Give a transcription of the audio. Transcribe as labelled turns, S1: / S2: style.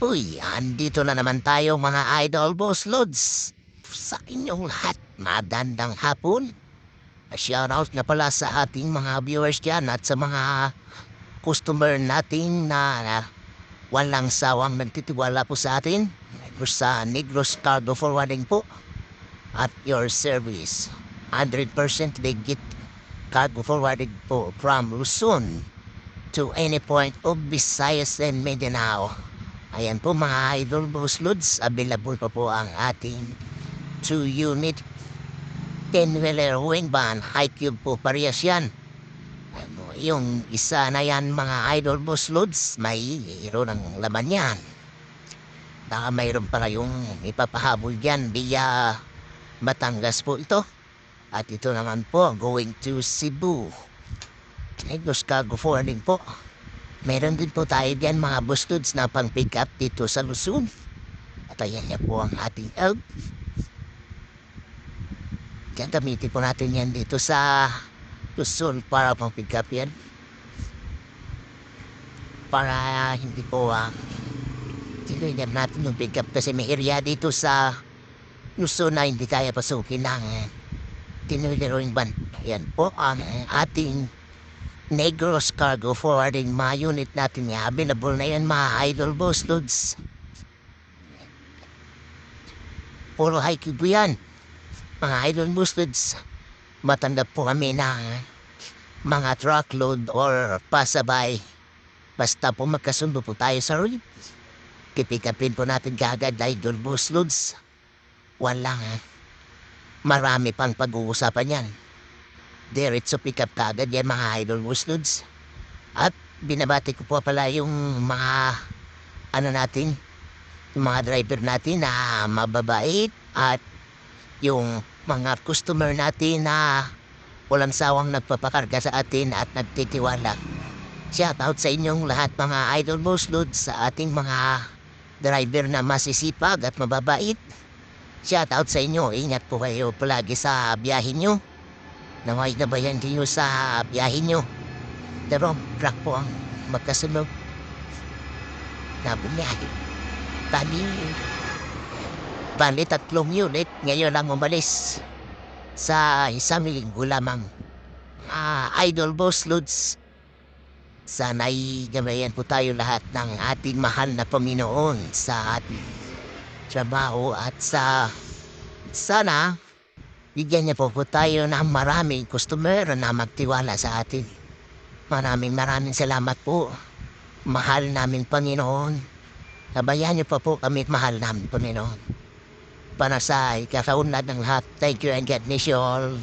S1: Uy, andito na naman tayo mga idol boss lods. Sa inyong lahat, magandang hapon. Shoutout na pala sa ating mga viewers dyan at sa mga customer natin na walang sawang nagtitiwala po sa atin. Sa Negros Cargo Forwarding po at your service. 100% legit cargo forwarding po from Luzon to any point of Visayas and Mindanao. Ayan po mga idol boss loads, available pa po ang ating 2-unit 10-wheeler wing van. High cube po parehas yan. Ano, yung isa na yan mga idol boss loads, may hero ng laman yan. Baka mayroon pala yung ipapahabol dyan via Batangas po ito. At ito naman po going to Cebu. Negros Cargo Forwarding po. Meron din po tayo diyan mga bustods na pang pick up dito sa Luzon. At ayan niya po ang ating elk. Gagamitin po natin yan dito sa Luzon para pang pick up yan. Para hindi po tinignan natin yung pick up kasi may area dito sa Luzon na hindi kaya pasukin ng tinuloy van. Yan po ang ating Negros Cargo Forwarding mga unit natin nga. Available na yan mga idol boss loads. Puro high cube yan. Mga idol boss loads. Matanda po kami ng mga truckload or pasabay. Basta po magkasundo po tayo sa rate. Kipikapin po natin kagad idol boss loads. Walang marami pang pag-uusapan yan. Diretso pick up kagad yan mga idol muslods. At binabati ko po pala yung mga natin, yung mga driver natin na mababait at yung mga customer natin na walang sawang nagpapakarga sa atin at nagtitiwala. Shoutout sa inyong lahat mga idol muslods, sa ating mga driver na masisipag at mababait. Shoutout sa inyo, ingat po kayo palagi sa biyahe nyo. Naway na bayan kayo sa biyahe nyo. Pero truck po ang magkasunod na bumiyahe. Bali 3 unit ngayon lang umalis sa isang linggo lamang. Idol boss loads, sana'y gamayan po tayo lahat ng ating mahal na Panginoon sa ating trabaho at sana bigyan niya po tayo ng maraming customer na magtiwala sa atin. Maraming salamat po. Mahal namin Panginoon. Sabayan niyo pa po kami, mahal namin Panginoon. Para sa ikakaunlad ng lahat. Thank you and God bless you all.